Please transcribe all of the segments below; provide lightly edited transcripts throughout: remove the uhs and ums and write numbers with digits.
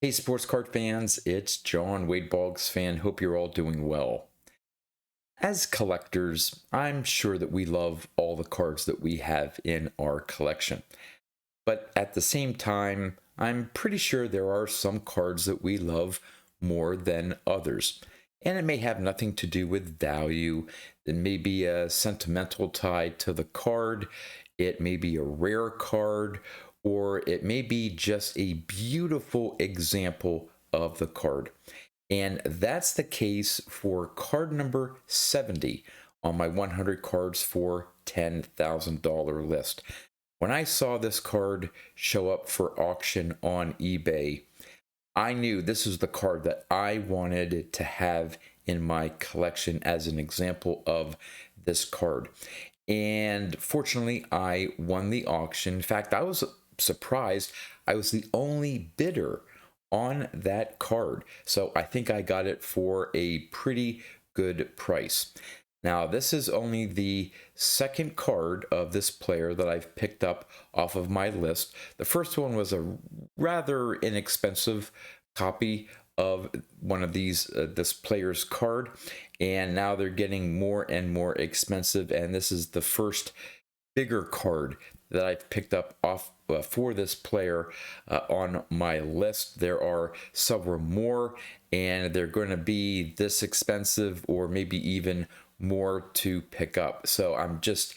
Hey, sports card fans, it's John, Wade Boggs fan. Hope you're all doing well. As collectors, I'm sure that we love all the cards that we have in our collection. But at the same time, I'm pretty sure there are some cards that we love more than others. And it may have nothing to do with value. It may be a sentimental tie to the card. It may be a rare card, or it may be just a beautiful example of the card. And that's the case for card number 70 on my 100 cards for $10,000 list. When I saw this card show up for auction on eBay, I knew this is the card that I wanted to have in my collection as an example of this card. And fortunately, I won the auction. In fact, I was surprised. I was the only bidder on that card. So I think I got it for a pretty good price. Now, this is only the second card of this player that I've picked up off of my list. The first one was a rather inexpensive copy of one of this player's card, and now they're getting more and more expensive, and this is the first bigger card that I've picked up off for this player on my list. There are several more, and they're going to be this expensive or maybe even more to pick up. So I'm just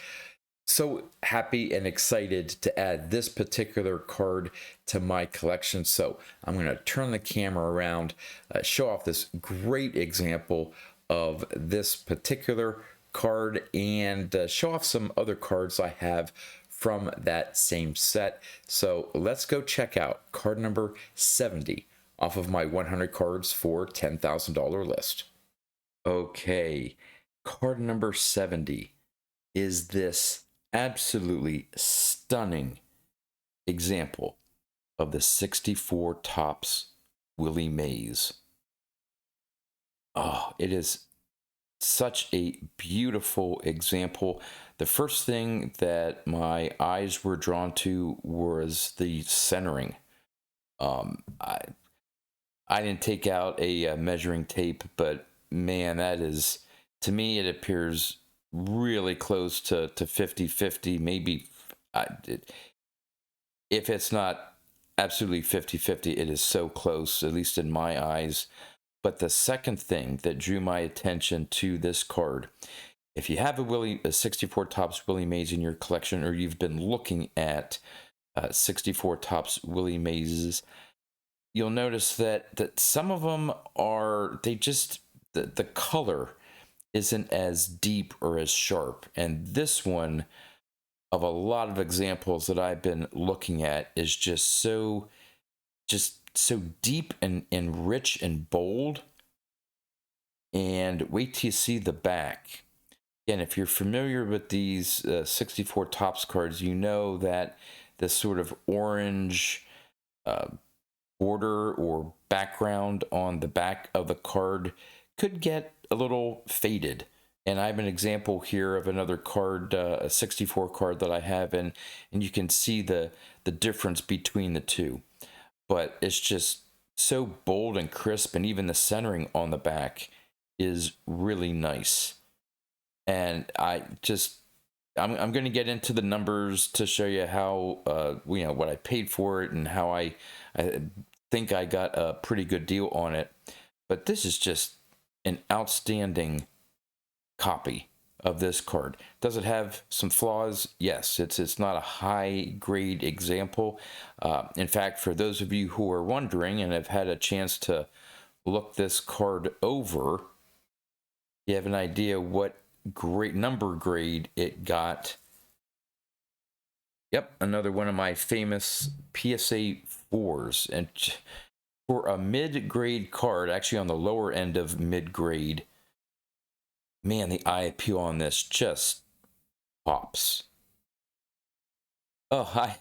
so happy and excited to add this particular card to my collection. So I'm going to turn the camera around, show off this great example of this particular card, and show off some other cards I have from that same set. So let's go check out card number 70 off of my 100 cards for $10,000 list. Okay, card number 70 is this absolutely stunning example of the 64 Topps Willie Mays. Oh, it is such a beautiful example. The first thing that my eyes were drawn to was the centering. I didn't take out a measuring tape, but man, that is, to me, it appears really close to 50-50, maybe. If it's not absolutely 50-50, it is so close, at least in my eyes. But the second thing that drew my attention to this card, if you have a 64 Topps Willie Mays in your collection, or you've been looking at 64 Topps Willie Mays, you'll notice that some of them are, the color isn't as deep or as sharp. And this one, of a lot of examples that I've been looking at, is just so deep and rich and bold. And wait till you see the back. Again, if you're familiar with these 64 Topps cards, you know that this sort of orange border or background on the back of the card could get a little faded. And I have an example here of another card, a 64 card that I have, and you can see the difference between the two. But it's just so bold and crisp, and even the centering on the back is really nice. And I'm going to get into the numbers to show you how what I paid for it and how I think I got a pretty good deal on it. But this is just an outstanding copy of this card. Does it have some flaws? Yes, it's not a high grade example. In fact, for those of you who are wondering and have had a chance to look this card over, you have an idea what great number grade it got. Yep, another one of my famous PSA 4s. And for a mid-grade card, actually on the lower end of mid-grade, man, the eye appeal on this just pops. Oh,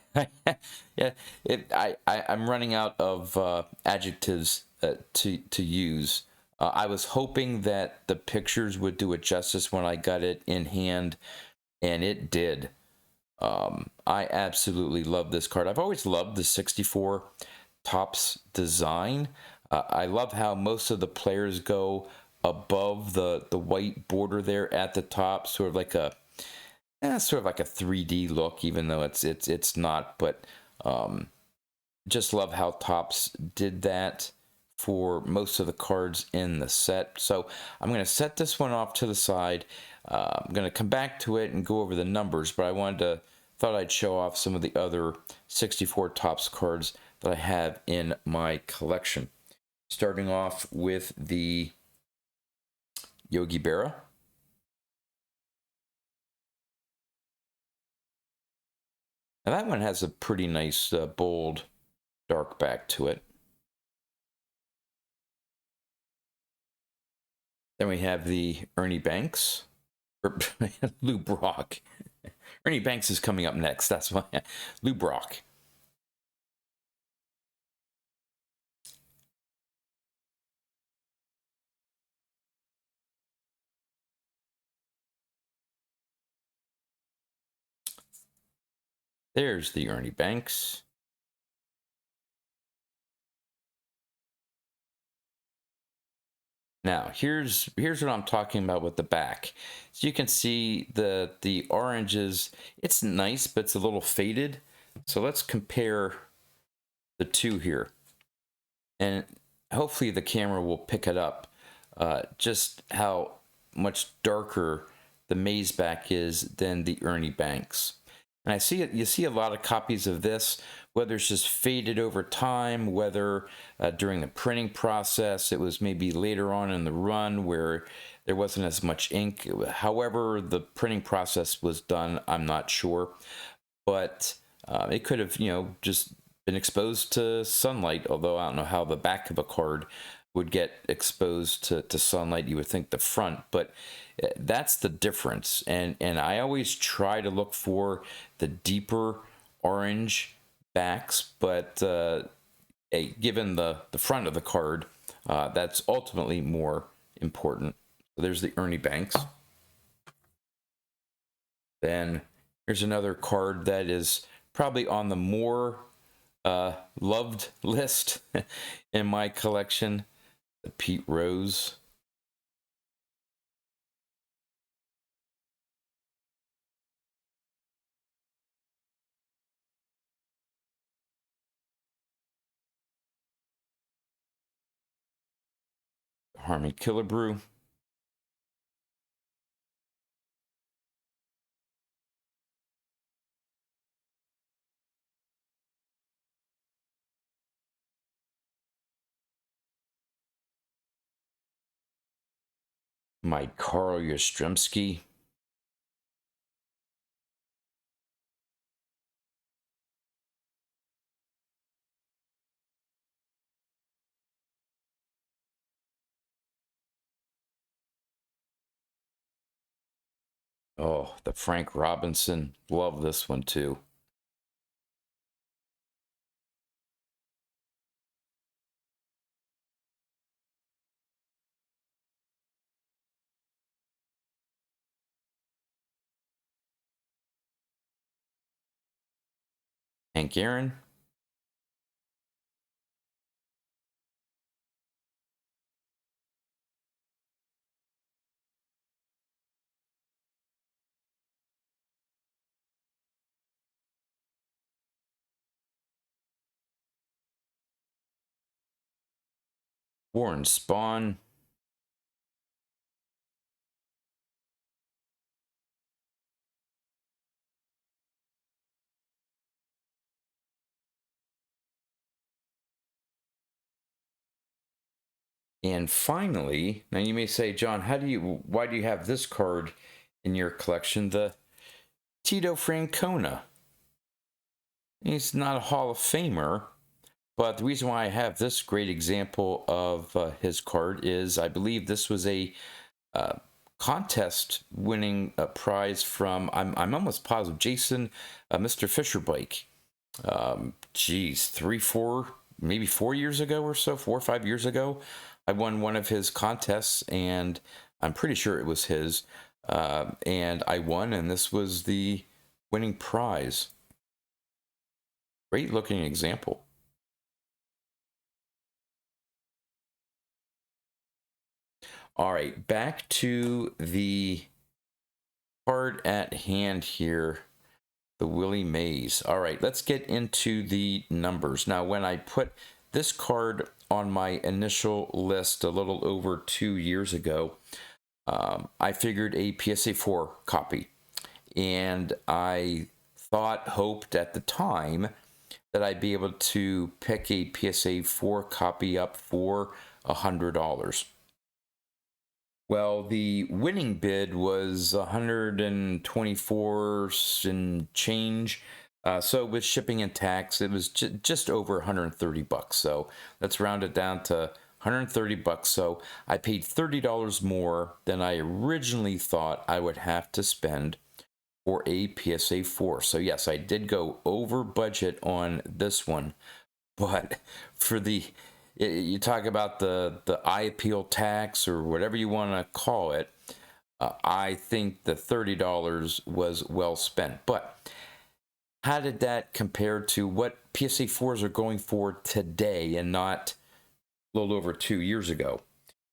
I'm running out of adjectives to use. I was hoping that the pictures would do it justice when I got it in hand, and it did. I absolutely love this card. I've always loved the 64 Topps design. I love how most of the players go above the white border there at the top, sort of like a sort of like a 3D look, even though it's not. But just love how Topps did that for most of the cards in the set. So I'm going to set this one off to the side. I'm going to come back to it and go over the numbers, but thought I'd show off some of the other 64 Topps cards that I have in my collection. Starting off with the Yogi Berra. Now that one has a pretty nice bold dark back to it. Then we have the Ernie Banks, or Lou Brock. Ernie Banks is coming up next. That's why. Lou Brock. There's the Ernie Banks. Now, here's what I'm talking about with the back. So you can see the orange it's nice, but it's a little faded. So let's compare the two here. And hopefully the camera will pick it up. Just how much darker the Mays back is than the Ernie Banks. And you see a lot of copies of this, whether it's just faded over time, whether during the printing process, it was maybe later on in the run where there wasn't as much ink. However the printing process was done, I'm not sure. But it could have, just been exposed to sunlight, although I don't know how the back of a card would get exposed to sunlight. You would think the front, but that's the difference. And I always try to look for the deeper orange backs, but given the front of the card, that's ultimately more important. So there's the Ernie Banks. Then here's another card that is probably on the more loved list in my collection, the Pete Rose. Harmony Killebrew. My Carl Yastrzemski. Oh, the Frank Robinson. Love this one too. Hank Aaron. Warren Spahn. And finally, now you may say, John, why do you have this card in your collection? The Tito Francona. He's not a Hall of Famer, but the reason why I have this great example of his card is I believe this was a contest winning prize from, I'm almost positive, Jason, Mr. Fisherbike. Geez, 4 years ago or so, 4 or 5 years ago, I won one of his contests, and I'm pretty sure it was his. And I won, and this was the winning prize. Great looking example. All right, back to the card at hand here, the Willie Mays. All right, let's get into the numbers. Now, when I put this card on my initial list a little over 2 years ago, I figured a PSA 4 copy. And I hoped at the time that I'd be able to pick a PSA 4 copy up for $100. Well, the winning bid was 124 and change. So with shipping and tax, it was just over 130 bucks. So let's round it down to 130 bucks. So I paid $30 more than I originally thought I would have to spend for a PSA 4. So yes, I did go over budget on this one, but for you talk about the eye appeal tax or whatever you want to call it, I think the $30 was well spent. But how did that compare to what PSA 4s are going for today and not a little over 2 years ago?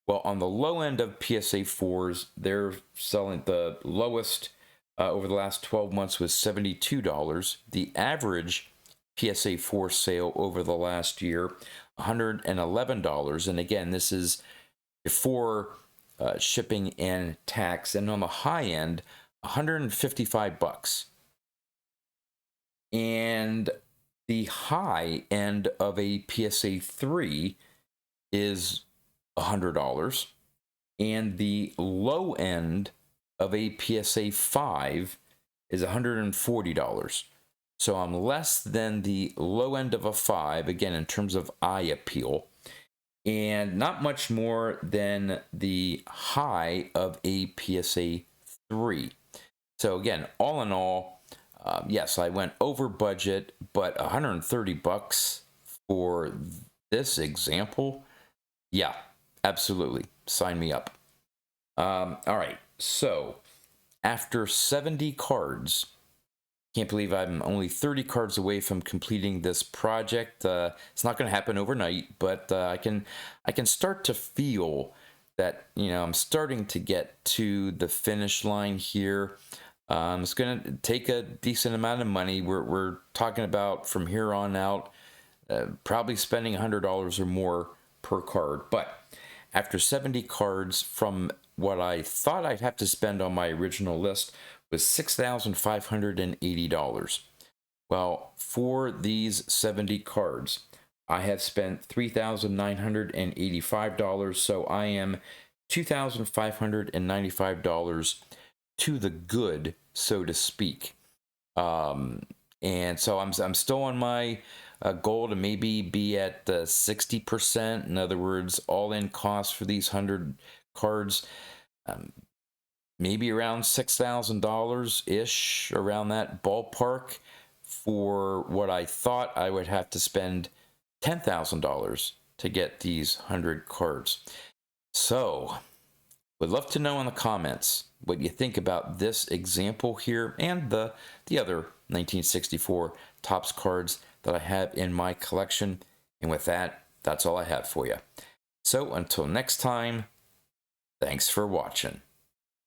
Well, on the low end of PSA 4s, they're selling the lowest over the last 12 months was $72. The average PSA 4 sale over the last year, $111. And again, this is before shipping and tax. And on the high end, 155 bucks. And the high end of a PSA 3 is $100. And the low end of a PSA 5 is $140. So I'm less than the low end of a 5, again, in terms of eye appeal, and not much more than the high of a PSA 3. So again, all in all, yes, I went over budget, but 130 bucks for this example, yeah, absolutely, sign me up. All right. So, after 70 cards, can't believe I'm only 30 cards away from completing this project. It's not going to happen overnight, but I can start to feel that, I'm starting to get to the finish line here. It's going to take a decent amount of money. We're talking about from here on out, probably spending $100 or more per card. But after 70 cards, from what I thought I'd have to spend on my original list was $6,580. Well, for these 70 cards, I have spent $3,985, so I am $2,595 to the good, so to speak. And so I'm still on my goal to maybe be at 60%. In other words, all-in cost for these 100 cards, maybe around $6,000-ish, around that ballpark, for what I thought I would have to spend $10,000 to get these 100 cards. So, would love to know in the comments what you think about this example here and the other 1964 Topps cards that I have in my collection. And with that, that's all I have for you. So until next time, thanks for watching.